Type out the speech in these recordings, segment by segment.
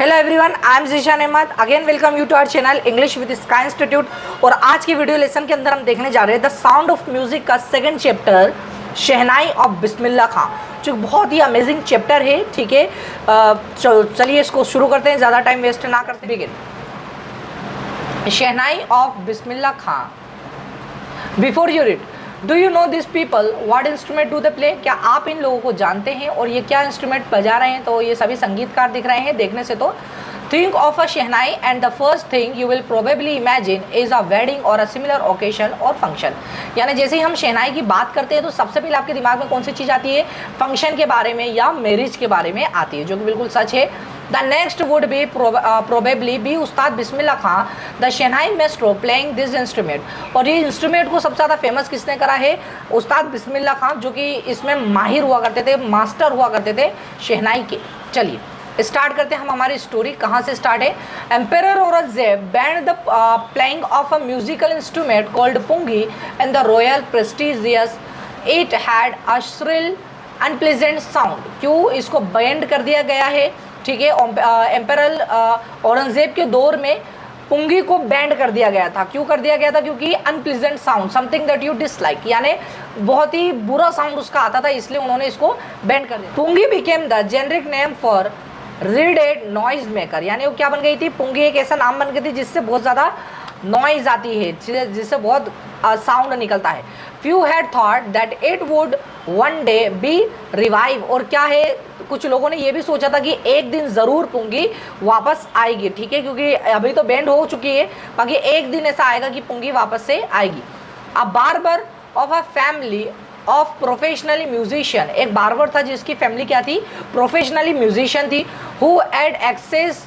Hello everyone, I am Zeeshan Ahmad. Again welcome you to our channel English with Sky Institute. और आज की video lesson के अंदर हम देखने जा रहे हैं द साउंड ऑफ म्यूजिक का सेकंड चैप्टर, शहनाई ऑफ बिस्मिल्लाह खां, जो बहुत ही अमेजिंग चैप्टर है। ठीक है, चलिए इसको शुरू करते हैं, ज़्यादा टाइम वेस्ट ना करते। Begin. Shehnai of Bismillah Khan. Before you read, do you know this people, what instrument do they play? क्या आप इन लोगों को जानते हैं और ये क्या इंस्ट्रूमेंट बजा रहे हैं? तो ये सभी संगीतकार दिख रहे हैं देखने से। तो think of a shehnai and the first thing you will probably imagine is a wedding और अ सिमिलर ओकेशन और फंक्शन। यानी जैसे ही हम शहनाई की बात करते हैं तो सबसे पहले आपके दिमाग में कौन सी चीज़ आती है? फंक्शन के बारे में या मैरिज के बारे में आती है, जो कि बिल्कुल सच है। The next would be probably be Ustad Bismillah Khan the shehnai maestro playing this instrument. और ये इंस्ट्रूमेंट को सबसे ज़्यादा फेमस किसने करा है? उस्ताद बिस्मिल्लाह खां, जो कि इसमें माहिर हुआ करते थे, मास्टर हुआ करते थे शहनाई के। चलिए स्टार्ट करते हैं हम हमारी स्टोरी। कहाँ से स्टार्ट है? Emperor Aurangzeb banned the playing of a musical instrument called pungi in the royal prestigious. It had a shrill unpleasant sound. क्यों इसको बैंड कर दिया गया है? ठीक है, एम्पेरर औरंगजेब के दौर में पुंगी को बैंड कर दिया गया था। क्यों कर दिया गया था? क्योंकि unpleasant sound, something that you dislike, यानी बहुत ही बुरा साउंड उसका आता था, इसलिए उन्होंने इसको बैंड कर दिया। Pungi became the generic name for reeded noise maker. यानी वो क्या बन गई थी? पुंगी एक ऐसा नाम बन गई थी जिससे बहुत ज़्यादा नॉइज आती है, जिससे बहुत साउंड निकलता है। Few had thought that it would one day be revive. और क्या है, कुछ लोगों ने ये भी सोचा था कि एक दिन ज़रूर पुंगी वापस आएगी। ठीक है, क्योंकि अभी तो बैंड हो चुकी है, बाकी एक दिन ऐसा आएगा कि पुंगी वापस से आएगी। A barber of a family of professionally musician, एक बार्बर था जिसकी फैमिली क्या थी? प्रोफेशनली म्यूजिशियन थी। Who had access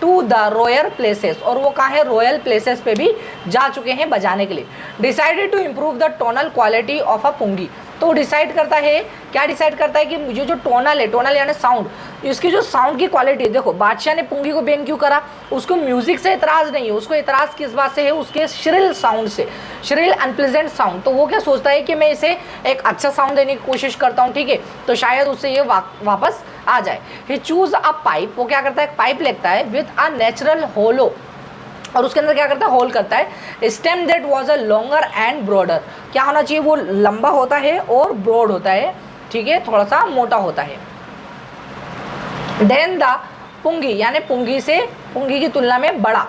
to the royal places, और वो कहाँ है? रॉयल प्लेसेस पे भी जा चुके हैं बजाने के लिए। Decided to improve the tonal quality of a pungi. तो डिसाइड करता है, क्या डिसाइड करता है कि मुझे जो टोनल है, टोनल यानी साउंड, इसकी जो साउंड की क्वालिटी, देखो बादशाह ने पुंगी को बैन क्यों करा? उसको म्यूजिक से इतराज़ नहीं है, उसको इतराज़ किस बात से है? उसके श्रिल साउंड से, श्रिल अनप्लेजेंट साउंड। तो वो क्या सोचता है कि मैं इसे एक अच्छा साउंड देने की कोशिश करता हूँ, ठीक है, तो शायद उससे ये वापस आ जाए। ही चूज अ पाइप, वो क्या करता है? पाइप लेता है विथ अ नेचुरल होलो, और उसके अंदर क्या करता है? होल करता है। Stem that was a longer and broader, क्या होना चाहिए? वो लंबा होता है और ब्रॉड होता है, ठीक है, थोड़ा सा मोटा होता है। देन द पुंगी, यानी पुंगी से, पुंगी की तुलना में बड़ा।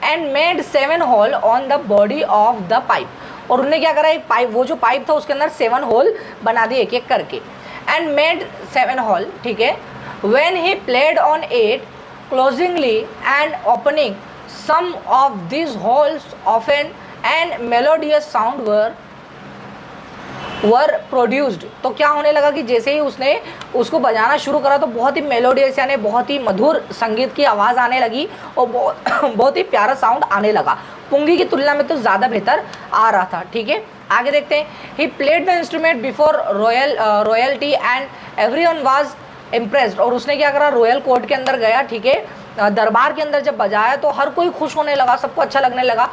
And made 7 hole on the body of the pipe, और उन्होंने क्या करा? एक पाइप, वो जो पाइप था उसके अंदर 7 होल बना दिए एक एक करके। एंड मेड 7 होल, ठीक है। When he played on it closingly and opening, some of these holes often and melodious sound were produced। तो क्या होने लगा कि जैसे ही उसने उसको बजाना शुरू करा तो बहुत ही मेलोडियस यानी बहुत ही मधुर संगीत की आवाज़ आने लगी और बहुत ही प्यारा साउंड आने लगा। पुंगी की तुलना में तो ज़्यादा बेहतर आ रहा था। ठीक है, आगे देखते हैं। He played the instrument before royalty and everyone was impressed. और उसने क्या करा? रॉयल कोर्ट के अंदर गया, ठीक है, दरबार के अंदर जब बजाया तो हर कोई खुश होने लगा, सबको अच्छा लगने लगा।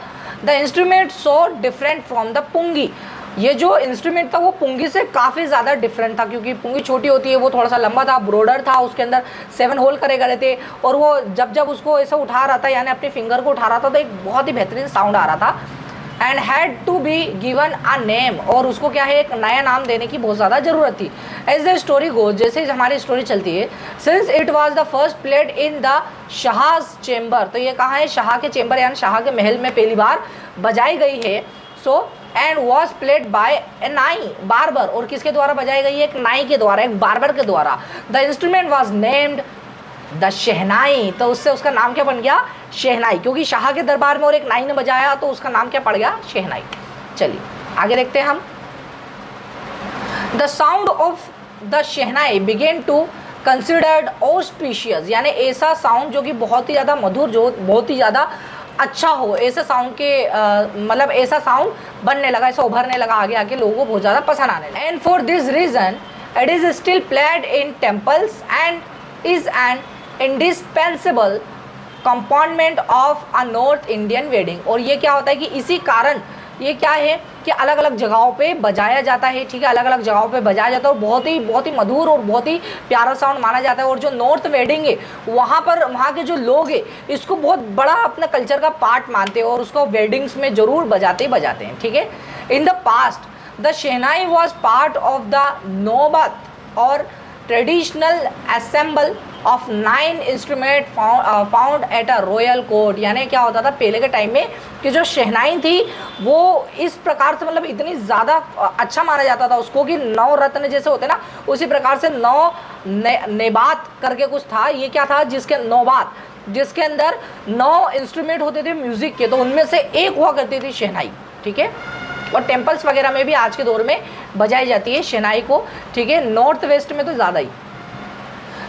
The instrument so different from the pungi. ये जो इंस्ट्रूमेंट था वो पुंगी से काफ़ी ज़्यादा डिफरेंट था, क्योंकि पुंगी छोटी होती है, वो थोड़ा सा लंबा था, ब्रॉडर था, उसके अंदर 7 होल करे गए थे, और वो जब उसको ऐसा उठा रहा था, यानी अपने फिंगर को उठा रहा था, तो एक बहुत ही बेहतरीन साउंड आ रहा था। And had to be given a name, और उसको क्या है? एक नया नाम देने की बहुत ज़्यादा ज़रूरत थी। एज द स्टोरी गोज, जैसे हमारी स्टोरी चलती है, since it was the first played in the Shah's chamber, तो ये कहाँ है? शाह के चेम्बर यानी शाह के महल में पहली बार बजाई गई है। So and was played by a नाई बार्बर, और किसके द्वारा बजाई गई है? एक नाई के द्वारा, एक बार्बर के द्वारा। The instrument was named the shehnai, तो उससे उसका नाम क्या बन गया? शहनाई, क्योंकि शाह के दरबार में और एक नाई ने बजाया तो उसका नाम क्या पड़ गया? शहनाई। चलिए आगे देखते हैं हम। The sound of the shehnai began to considered auspicious, यानी ऐसा साउंड जो कि बहुत ही ज़्यादा मधुर, जो बहुत ही ज़्यादा अच्छा हो, ऐसे साउंड के मतलब ऐसा साउंड बनने लगा, ऐसा उभरने लगा आगे आके, लोगों को बहुत ज़्यादा पसंद आने लगा। And for this reason it is still played in temples and is an indispensable component of a north Indian wedding. और ये क्या होता है कि इसी कारण ये क्या है कि अलग अलग जगहों पे बजाया जाता है, ठीक है, अलग अलग जगहों पे बजाया जाता है और बहुत ही मधुर और बहुत ही प्यारा साउंड माना जाता है। और जो नॉर्थ वेडिंग है वहाँ पर वहाँ के जो लोग हैं इसको बहुत बड़ा अपना कल्चर का पार्ट मानते हैं और उसको वेडिंग्स में ज़रूर बजाते ही बजाते हैं, ठीक है। In the past the shehnai was part of the नौबत और traditional assemble of 9 instrument found at a royal court. यानी क्या होता था पहले के टाइम में कि जो शहनाई थी वो इस प्रकार से मतलब इतनी ज़्यादा अच्छा माना जाता था उसको कि 9 रत्न जैसे होते ना, उसी प्रकार से 9 नेबात करके कुछ था। ये क्या था जिसके नौबात, जिसके अंदर 9 इंस्ट्रूमेंट होते थे म्यूज़िक के, तो उनमें से एक हुआ करती थी शहनाई, ठीक है। और टेम्पल्स वगैरह में भी आज के दौर में बजाई जाती है शहनाई को, ठीक है, नॉर्थ वेस्ट में तो ज़्यादा ही।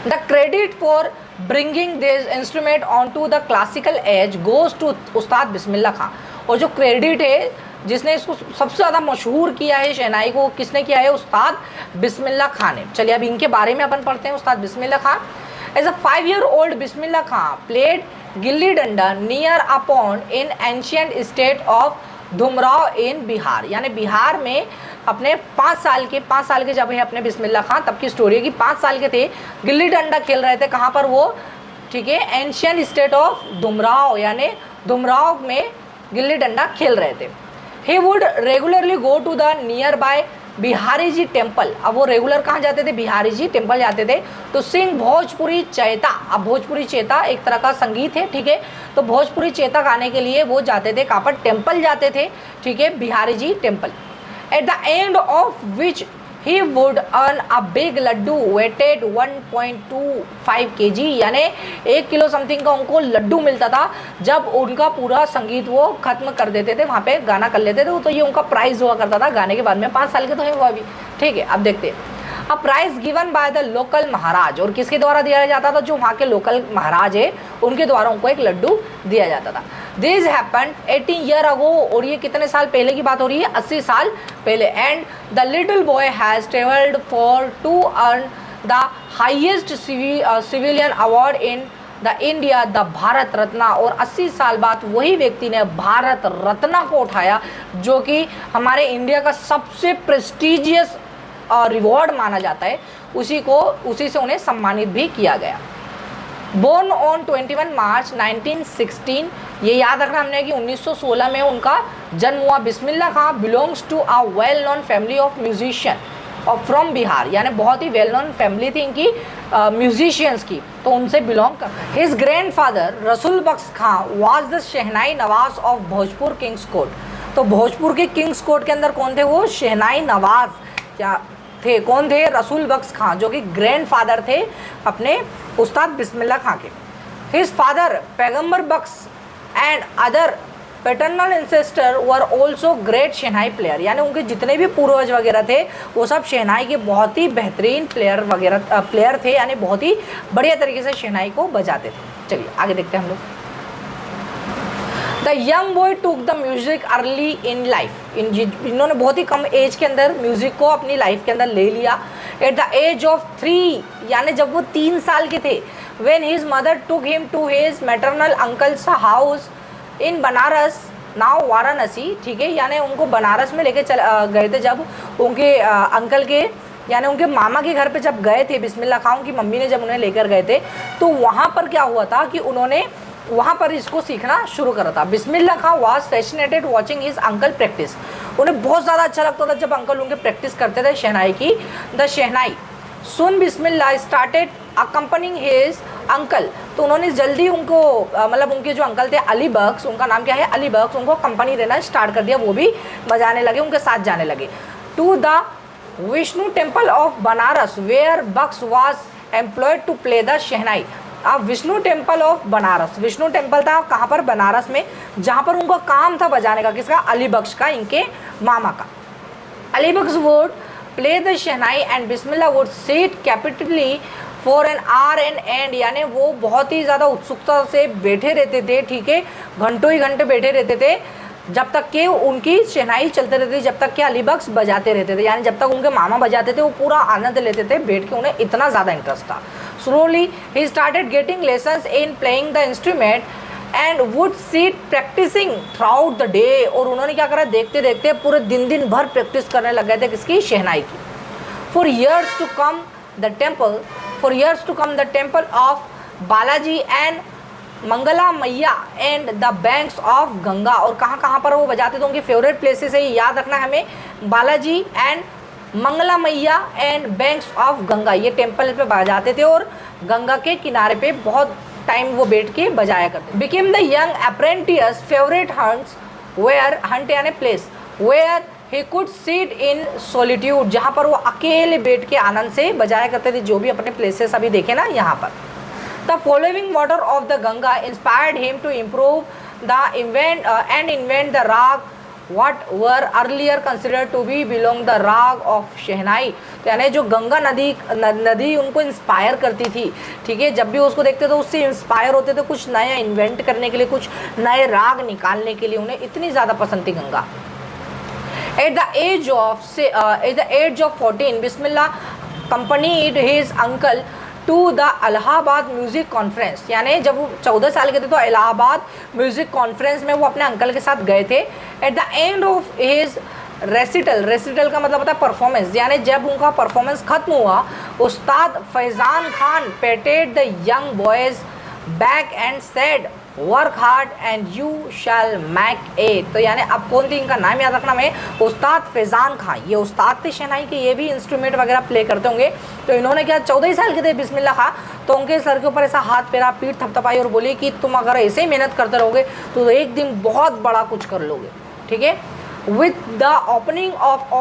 The credit for bringing this instrument on to the classical age goes to Ustad Bismillah खां। और जो क्रेडिट है जिसने इसको सबसे ज़्यादा मशहूर किया है शहनाई को, किसने किया है? उस्ताद बिस्मिल्लाह खां ने। चलिए अब इनके बारे में अपन पढ़ते हैं। उस्ताद बिस्मिल्लाह खां, as a 5-year-old Bismillah Khan played gilli danda near a pond in ancient state of Dumraon in Bihar. यानी बिहार में अपने 5 साल के जब है अपने बिस्मिल्लाह खां, तब की स्टोरी है कि 5 साल के थे, गिल्ली डंडा खेल रहे थे। कहाँ पर वो? ठीक है, एंशियंट स्टेट ऑफ धुमराव, यानी धुमराव में गिल्ली डंडा खेल रहे थे। He would regularly go to the nearby Bihari ji temple. अब वो रेगुलर कहाँ जाते थे? बिहारी जी टेम्पल जाते थे तो सिंग भोजपुरी चैता। अब भोजपुरी चैता एक तरह का संगीत है, ठीक है, तो भोजपुरी चैता गाने के लिए वो जाते थे, कहाँ पर? टेम्पल जाते थे, ठीक है, Bihari ji temple. At the end of which he would earn a big laddu weighted 1.25 kg, यानी 1 किलो समथिंग का उनको लड्डू मिलता था जब उनका पूरा संगीत वो खत्म कर देते थे, वहाँ पे गाना कर लेते थे। तो ये उनका प्राइज़ हुआ करता था गाने के बाद में। 5 साल के तो है वो अभी, ठीक है। अब देखते हैं। A prize given by the local maharaj, और किसके द्वारा दिया जाता था? जो वहाँ के लोकल महाराज है उनके द्वारा उनको एक लड्डू दिया जाता था। दिस हैपेंड 80 ईयर अगो, और ये कितने साल पहले की बात हो रही है? 80 साल पहले। And the little boy has travelled far to earn the highest civilian award in the India the Bharat Ratna. और 80 साल बाद वही व्यक्ति ने भारत रत्ना को उठाया, जो कि हमारे इंडिया का सबसे प्रेस्टिजियस रिवॉर्ड माना जाता है। उसी से उन्हें सम्मानित भी किया गया। बोर्न ऑन 21 मार्च 1916, ये याद रखना हमने कि 1916 में उनका जन्म हुआ। Bismillah Khan belongs to a well known family of musician और फ्रॉम बिहार, यानी बहुत ही वेल नोन फैमिली थी इनकी म्यूजिशियंस की, तो उनसे बिलोंग कर। His grand father Rasool Bakhsh Khan was the shehnai nawaz of Bhojpur king's court. तो भोजपुर के किंग्स कोर्ट के अंदर कौन थे? वो शहनाई नवाज क्या थे? कौन थे? रसूल बख्श खां, जो कि ग्रैंड फादर थे अपने उस्ताद बिस्मिल्लाह खां के। His father Paigambar Bakhsh and other paternal ancestor were also great shehnai player, यानी उनके जितने भी पूर्वज वगैरह थे वो सब शहनाई के बहुत ही बेहतरीन प्लेयर थे, यानी बहुत ही बढ़िया तरीके से शहनाई को बजाते थे। चलिए आगे देखते हैं हम लोग। The young boy took the music early in life, इन्होंने बहुत ही कम एज के अंदर म्यूजिक को अपनी लाइफ के अंदर ले लिया। एट द एज ऑफ 3, यानी जब वो 3 साल के थे, when his mother took him to his maternal uncle's house in Banaras now Varanasi, ठीक है, यानी उनको बनारस में लेके गए थे जब उनके अंकल के यानी उनके मामा के घर पे जब गए थे। बिस्मिल्लाह खां की मम्मी ने जब उन्हें लेकर गए थे तो वहाँ पर क्या हुआ था कि उन्होंने वहाँ पर इसको सीखना शुरू करा था। Bismillah Khan was fascinated watching his uncle practice, उन्हें बहुत ज़्यादा अच्छा लगता था जब अंकल उनके प्रैक्टिस करते थे शहनाई की। The shehnai soon Bismillah started accompanying his uncle, तो उन्होंने जल्दी उनको मतलब उनके जो अंकल थे अली बख्श, उनका नाम क्या है? अली बख्श, उनको कंपनी देना स्टार्ट कर दिया, वो भी बजाने लगे, उनके साथ जाने लगे। To the Vishnu temple of Banaras where Bakhsh was employed to play the shehnai. अब Vishnu temple of Banaras, Vishnu temple था कहाँ पर? बनारस में, जहाँ पर उनका काम था बजाने का। किसका? अली बख्श का, इनके मामा का। Ali Bakhsh would play the shehnai and Bismillah would sit capitally for an hour and and, यानी वो बहुत ही ज़्यादा उत्सुकता से बैठे रहते थे, ठीक है, घंटों ही घंटे बैठे रहते थे जब तक कि उनकी शहनाई चलते रहती थी, जब तक कि अली बख्श बजाते रहते थे, यानी जब तक उनके मामा बजाते थे वो पूरा आनंद लेते थे बैठ के, उन्हें इतना ज़्यादा इंटरेस्ट था। Slowly he started getting lessons in playing the instrument and would sit practising throughout the day, और उन्होंने क्या करा, देखते देखते पूरे दिन भर प्रैक्टिस करने लग गए थे किसकी, शहनाई की। For years to come the temple of Balaji and Mangala Maiya and the banks of Ganga, और कहाँ कहाँ पर वो बजाते थे, उनके फेवरेट प्लेसेस है, याद रखना हमें, Balaji and Mangala Maiya and banks of Ganga, ये टेम्पल पे बजाते थे और गंगा के किनारे पे बहुत टाइम वो बैठ के बजाया करते। Became the young apprentice favourite haunts where, haunt यानी place, where he could sit in solitude, जहाँ पर वो अकेले बैठ के आनंद से बजाया करते थे, जो भी अपने प्लेसेस अभी देखे ना यहाँ पर। The following water of the Ganga inspired him to improve the invent the raga what were earlier considered to be belong the राग ऑफ शहनाई। तो यानी जो गंगा नदी उनको इंस्पायर करती थी, ठीक है, जब भी उसको देखते तो उससे इंस्पायर होते थे कुछ नया इन्वेंट करने के लिए, कुछ नए राग निकालने के लिए, उन्हें इतनी ज़्यादा पसंद थी Ganga. At the age of 14 Bismillah accompanied his uncle to the Allahabad music conference, यानी जब वो 14 साल के थे तो इलाहाबाद म्यूज़िक कॉन्फ्रेंस में वो अपने अंकल के साथ गए थे। Eight the end of his recital का मतलब होता है परफॉर्मेंस, यानी जब उनका परफॉर्मेंस खत्म हुआ, Ustad Faizan Khan patted the young boys back and said work hard and you shall make it. तो यानी अब कौन थी, इनका नाम याद रखना में, उस्ताद फैज़ान खान, ये उस्ताद थे शहनाई के, ये भी इंस्ट्रूमेंट वगैरह प्ले करते होंगे। तो इन्होंने क्या, 14 ही साल के थे बिस्मिल्लाह खां, तो उनके सर के ऊपर ऐसा हाथ फेरा, पीठ थपथपाई और बोली कि तुम अगर ऐसे ही मेहनत करते रहोगे तो एक दिन बहुत बड़ा कुछ कर लोगे, ठीक है। With the opening of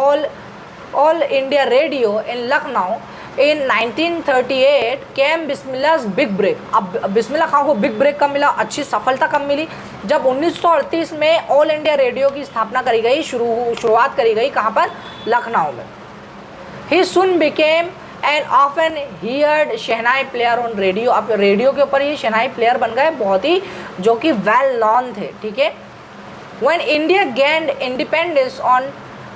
All India Radio in Lucknow in 1938 came Bismillah's big break. अब बिस्मिल्लाह खां को बिग ब्रेक कब मिला, अच्छी सफलता कब मिली, जब 1938 में ऑल इंडिया रेडियो की स्थापना करी गई, शुरुआत करी गई, कहाँ पर, लखनऊ में। He soon became and often heard shehnai player on radio. अब रेडियो के ऊपर ये शहनाई प्लेयर बन गए, बहुत ही जो कि वेल नॉन थे, ठीक है। When India gained independence on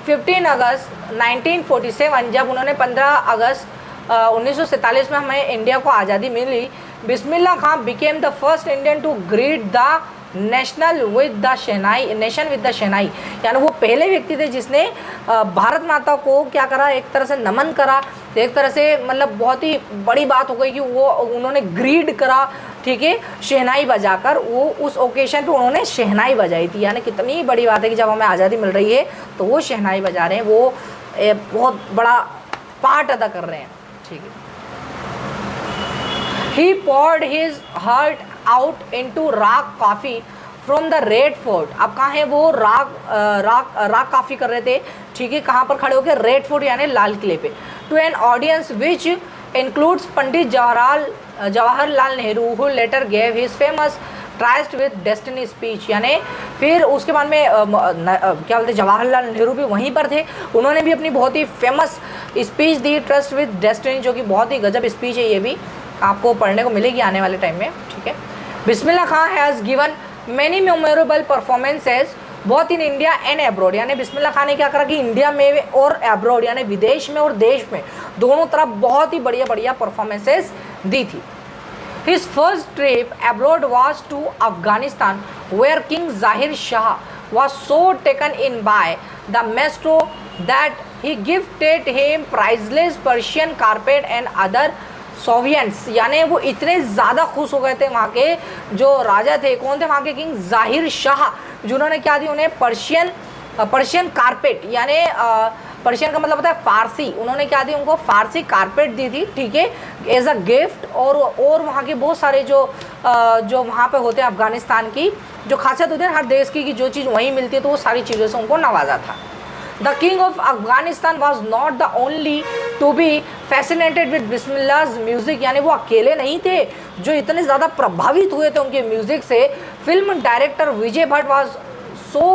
15 अगस्त 1947, जब उन्होंने 15 अगस्त 1947 में हमें इंडिया को आज़ादी मिली, Bismillah Khan became the first Indian to greet the nation with the shehnai, यानी वो पहले व्यक्ति थे जिसने भारत माता को क्या करा, एक तरह से नमन करा, एक तरह से मतलब बहुत ही बड़ी बात हो गई कि वो उन्होंने ग्रीड करा, ठीक है, शहनाई बजाकर, वो उस ओकेशन पे उन्होंने शहनाई बजाई थी। यानी कितनी बड़ी बात है कि जब हमें आज़ादी मिल रही है तो वो शहनाई बजा रहे हैं, वो बहुत बड़ा पार्ट अदा कर रहे हैं, ठीक है। ही poured his heart out into राग coffee from the red fort. अब कहाँ है वो, राग काफ़ी कर रहे थे, ठीक है, कहाँ पर खड़े होकर, रेड फोर्ट यानी लाल किले पे। To an audience which includes Pandit Jawaharlal Nehru who later gave his famous tryst with destiny speech, यानी फिर उसके बाद में क्या बोलते, जवाहरलाल नेहरू भी वहीं पर थे, उन्होंने भी अपनी बहुत ही फेमस स्पीच दी, ट्रस्ट विद डेस्टिनी, जो कि बहुत ही गजब स्पीच है, ये भी आपको पढ़ने को मिलेगी आने वाले टाइम में, ठीक है। Bismillah Khan has given many memorable performances both in India and abroad, यानी बिस्मिल्लाह खां ने क्या करा कि इंडिया में और एब्रॉड यानी विदेश में और देश में दोनों तरफ बहुत ही बढ़िया बढ़िया परफॉर्मेंसेज दी थी। His first trip abroad was to Afghanistan, where King Zahir Shah was so taken in by the maestro that he gifted him priceless Persian carpet and other सोवियंट्स, यानी वो इतने ज़्यादा खुश हो गए थे वहाँ के जो राजा थे, कौन थे वहाँ के, किंग ज़ाहिर शाह, जिन्होंने क्या दी उन्हें, पर्शियन कारपेट, यानी पर्शियन का मतलब होता है फ़ारसी, उन्होंने क्या दी उनको, फ़ारसी कारपेट दी थी, ठीक है, एज अ गिफ्ट। और वहाँ के बहुत सारे जो वहाँ पे होते हैं अफ़गानिस्तान की जो खासियत होती है हर देश की, कि जो चीज़ वहीं मिलती है तो वो सारी चीज़ों से उनको नवाजा था। The king of Afghanistan was not the only to be fascinated with Bismillah's music, यानी वो अकेले नहीं थे जो इतने ज़्यादा प्रभावित हुए थे उनके म्यूज़िक से। Film director Vijay Bhatt was so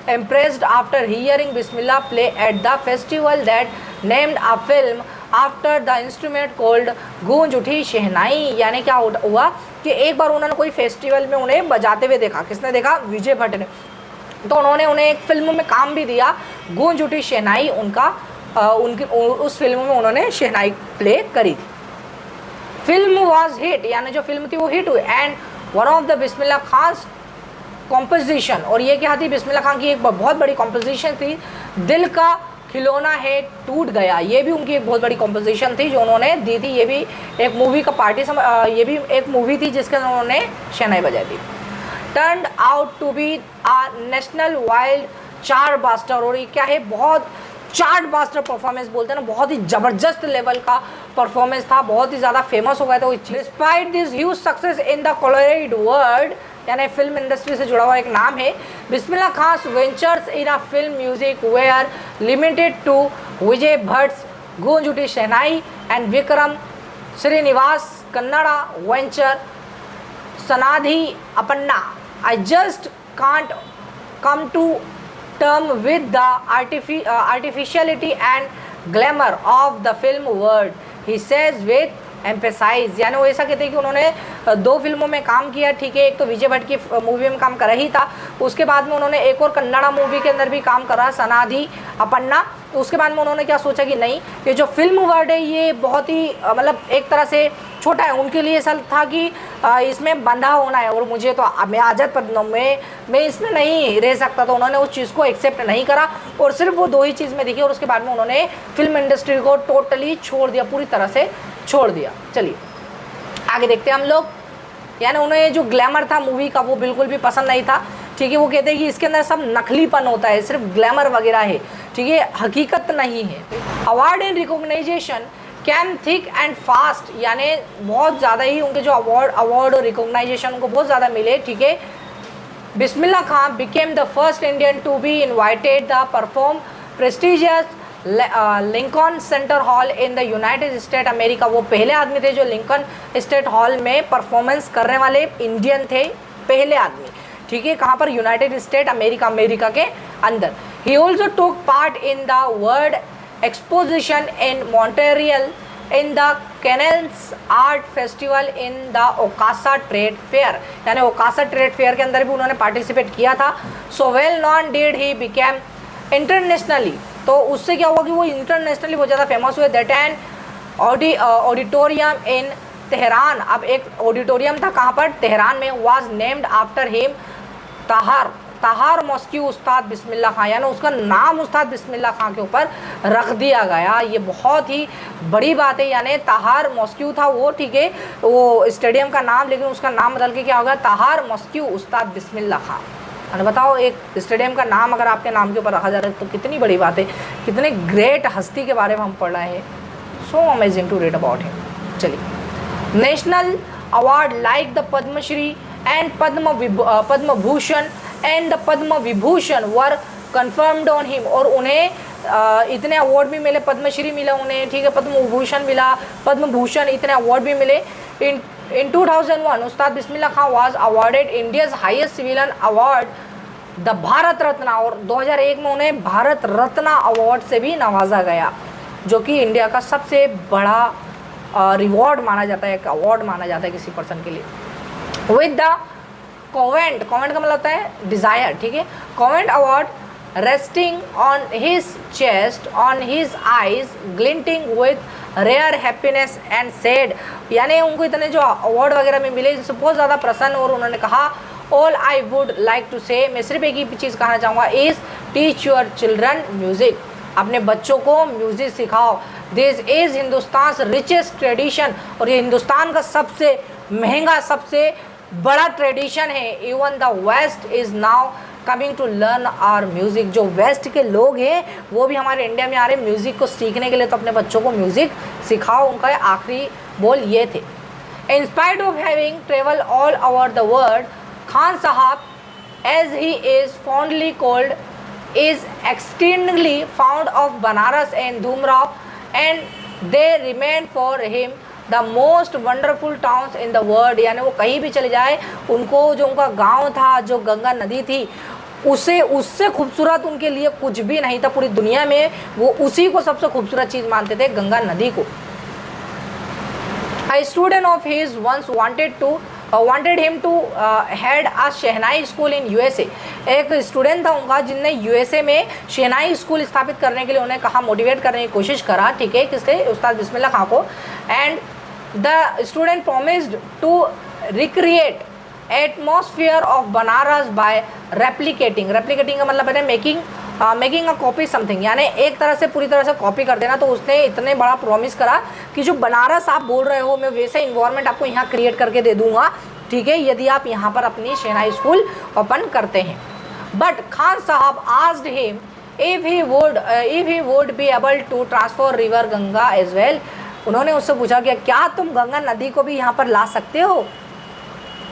impressed after hearing Bismillah play at the festival that named a film after the instrument called गूंज उठी शहनाई, यानी क्या हुआ कि एक बार उन्होंने कोई फेस्टिवल में उन्हें बजाते हुए देखा, किसने देखा, विजय भट्ट ने, तो उन्होंने उन्हें एक फिल्म में काम भी दिया, गूंज उठी शहनाई, उनकी उस फिल्म में उन्होंने शहनाई प्ले करी थी। फिल्म वाज हिट, यानी जो फिल्म थी वो हिट हुई, and one of the Bismillah Khan composition, और ये क्या थी, बिस्मिल्लाह खान की एक बहुत बड़ी कॉम्पोजिशन थी, दिल का खिलौना है टूट गया। ये भी उनकी एक बहुत बड़ी कॉम्पोजिशन थी जो उन्होंने दी थी। ये भी एक मूवी का ये भी एक मूवी थी जिसके अंदर उन्होंने शहनाई बजाई थी। Turned out to be a national wild chartbuster, और ये क्या है, बहुत चार्ट बास्टर परफॉर्मेंस बोलते हैं ना, बहुत ही ज़बरदस्त लेवल का परफॉर्मेंस था, बहुत ही ज़्यादा फेमस हो गया था वो चीज़। Despite this huge success in the coloured world, यानी फिल्म इंडस्ट्री से जुड़ा हुआ एक नाम है, Bismillah Khan ventures in a film music were limited to Vijay Bhatt's Goonj Uthi Shehnai and Vikram Srinivas Kannada venture Sanadhi Appanna. I just can't come to term with the artificiality and glamour of the film world, he says with emphasis। यानी वो ऐसा कहते हैं कि उन्होंने 2 फिल्मों में काम किया, ठीक है, एक तो विजय भट्ट की मूवी में काम करा ही था, उसके बाद में उन्होंने एक और कन्नड़ा मूवी के अंदर भी काम करा, सनाधि अपन्ना। तो उसके बाद में उन्होंने क्या सोचा कि नहीं, ये जो फिल्म वर्ल्ड है ये बहुत ही मतलब एक तरह से छोटा है, उनके लिए ऐसा था कि इसमें बंधा होना है, और मुझे तो मैं आज़ाद पर मैं इसमें नहीं रह सकता, तो उन्होंने उस चीज़ को एक्सेप्ट नहीं करा और सिर्फ वो 2 ही चीज़ में दिखी, और उसके बाद में उन्होंने फिल्म इंडस्ट्री को टोटली छोड़ दिया, पूरी तरह से छोड़ दिया। चलिए आगे देखते हैं हम लोग। यानी उन्हें जो ग्लैमर था मूवी का वो बिल्कुल भी पसंद नहीं था, ठीक है, वो कहते हैं कि इसके अंदर सब नकलीपन होता है, सिर्फ ग्लैमर वगैरह है, ठीक है, हकीकत नहीं है। Award and recognition came thick and fast, यानी बहुत ज़्यादा ही उनके जो अवार्ड और रिकॉग्नाइजेशन उनको बहुत ज़्यादा मिले, ठीक है। Bismillah Khan became the first Indian to be invited the perform prestigious Lincoln Center Hall in the United State America. वो पहले आदमी थे जो लिंकन स्टेट हॉल में परफॉर्मेंस करने वाले इंडियन थे, पहले आदमी, ठीक है, कहाँ पर, यूनाइटेड स्टेट अमेरिका के अंदर। He also took part in the world exposition in Montreal in the Cannes art festival in the ओकासा ट्रेड फेयर, यानी ओकासा ट्रेड फेयर के अंदर भी उन्होंने पार्टिसिपेट किया था। So well non did he became internationally, तो उससे क्या हुआ कि वो इंटरनेशनली बहुत ज़्यादा फेमस हुए। That and auditorium in Tehran, अब एक ऑडिटोरियम था कहाँ पर, तेहरान में, वाज नेम्ड आफ्टर हिम ताहार मॉस्की उस्ताद बिस्मिल्लाह खान, यानी उसका नाम उस्ताद बिस्मिल्लाह खान के ऊपर रख दिया गया। ये बहुत ही बड़ी बात है, यानी ताहार मॉस्क्यू था वो, ठीक है, वो स्टेडियम का नाम, लेकिन उसका नाम बदल के क्या हो गया, ताहार मॉस्क्यू उस्ताद बिस्मिल्लाह खान। और बताओ एक स्टेडियम का नाम अगर आपके नाम के ऊपर रखा जा रहा है तो कितनी बड़ी बात है, कितने ग्रेट हस्ती के बारे में हम पढ़ रहे हैं। So amazing to read about him. चलिए, national award like the Padma Shri and Padma Bhushan and the Padma Vibhushan were confirmed on him, और उन्हें इतने अवार्ड भी मिले, पद्मश्री मिला उन्हें, ठीक है, पद्म विभूषण मिला, पद्म भूषण, इतने अवार्ड भी मिले। In 2001, Ustad Bismillah Khan was awarded India's highest civilian award, the Bharat Ratna, और 2001 में उन्हें भारत रत्न अवार्ड से भी नवाजा गया, जो कि इंडिया का सबसे बड़ा रिवॉर्ड माना जाता है, एक अवार्ड माना जाता है किसी पर्सन के लिए। विद द कॉवेंट का मतलब होता है डिज़ायर, ठीक है, coveted award resting on his chest, on his eyes glinting with rare happiness and said, यानी उनको इतने जो अवार्ड वगैरह में मिले जिससे बहुत ज़्यादा प्रसन्न, और उन्होंने कहा all I would like to say, मैं सिर्फ एक ही चीज़ कहना चाहूँगा, is teach your children music, अपने बच्चों को म्यूज़िक सिखाओ। This is Hindustan richest tradition, और ये हिंदुस्तान का सबसे महंगा, सबसे बड़ा ट्रेडिशन है। Even the west is now coming to learn our music, जो वेस्ट के लोग हैं वो भी हमारे इंडिया में आ रहे हैं म्यूज़िक को सीखने के लिए, तो अपने बच्चों को म्यूज़िक सिखाओ, उनका आखिरी बोल ये थे। In spite of having travel all over the world, Khan Sahab as he is fondly called is extendedly found of Banaras and Dumraon, and they remain for him the most wonderful towns in the world, यानी वो कहीं भी चले जाए उनको जो उनका गांव था, जो गंगा नदी थी, उससे खूबसूरत उनके लिए कुछ भी नहीं था पूरी दुनिया में, वो उसी को सबसे खूबसूरत चीज़ मानते थे, गंगा नदी को। A student of his once wanted him to head a shehnai school in USA, एक स्टूडेंट था उनका जिनने USA में शहनाई स्कूल स्थापित करने के लिए उन्हें कहा, मोटिवेट करने की कोशिश करा, ठीक है, किससे, उस्ताद बिस्मिल्लाह खान को। And the student promised to recreate atmosphere of Banaras by replicating. Replicating का मतलब है मेकिंग अ कॉपी समथिंग, यानी एक तरह से पूरी तरह से कॉपी कर देना। तो उसने इतने बड़ा प्रॉमिस करा कि जो बनारस आप बोल रहे हो मैं वैसे इन्वायरमेंट आपको यहाँ क्रिएट करके दे दूंगा, ठीक है, यदि आप यहाँ पर अपनी शहनाई स्कूल ओपन करते हैं। बट खान साहब asked him if he would be able to transfer river Ganga as well। उन्होंने उससे पूछा कि क्या तुम गंगा नदी को भी यहाँ पर ला सकते हो।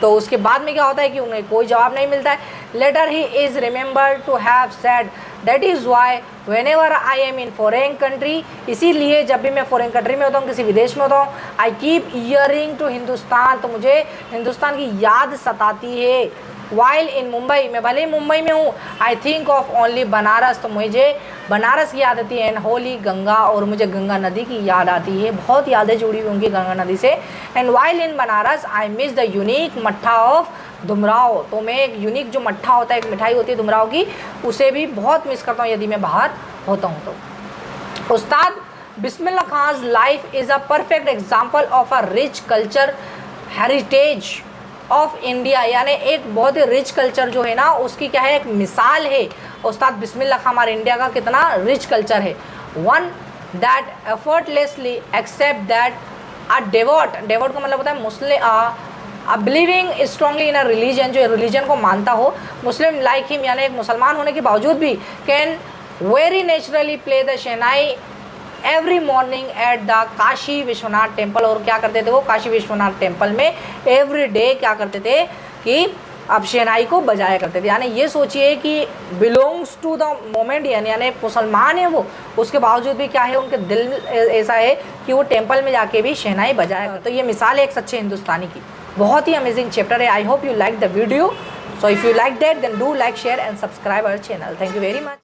तो उसके बाद में क्या होता है कि उन्हें कोई जवाब नहीं मिलता है। Later he is remembered to have said that is why whenever I am in foreign country, इसीलिए जब भी मैं फॉरेन कंट्री में होता हूँ, किसी विदेश में होता हूँ, I keep yearning to Hindustan, तो मुझे हिंदुस्तान की याद सताती है। वाइल इन मुंबई, मैं भले ही मुंबई में हूँ, I think of only Banaras, तो मुझे बनारस की याद आती है, एंड होली गंगा, और मुझे गंगा नदी की याद आती है। बहुत यादें जुड़ी हुई उनकी गंगा नदी से। And while in Banaras I miss the unique मट्ठा ऑफ धुमराव, तो मैं एक यूनिक जो मट्ठा होता है, एक मिठाई होती है धुमराव की, उसे भी बहुत मिस करता हूँ यदि मैं बाहर होता हूँ तो। Ustad Bismillah Khan life is a perfect example of a rich culture heritage of India, यानी एक बहुत ही रिच कल्चर जो है ना उसकी क्या है, एक मिसाल है। उस्ताद बिस्मिल्लाह खान हमारे इंडिया का कितना रिच कल्चर है। One that effortlessly accept that a devout, devout का मतलब होता है Muslim, believing strongly in a religion, जो रिलीजन को मानता हो, मुस्लिम लाइक हिम, यानी एक मुसलमान होने के बावजूद भी can very naturally play the shehnai every morning at the Kashi Vishwanath temple. और क्या करते थे वो काशी विश्वनाथ टेम्पल में एवरी डे क्या करते थे कि अब शहनाई को बजाया करते थे। यानी ये सोचिए कि बिलोंग्स टू द मोमेंट, यानी मुसलमान है वो, उसके बावजूद भी क्या है उनके दिल ऐसा है कि वो टेम्पल में जाके भी शहनाई बजाया। तो ये मिसाल है एक सच्चे हिंदुस्तानी की। बहुत ही अमेजिंग चैप्टर है। I hope you like the video. So if you like that then do like share and subscribe our channel. Thank you very much.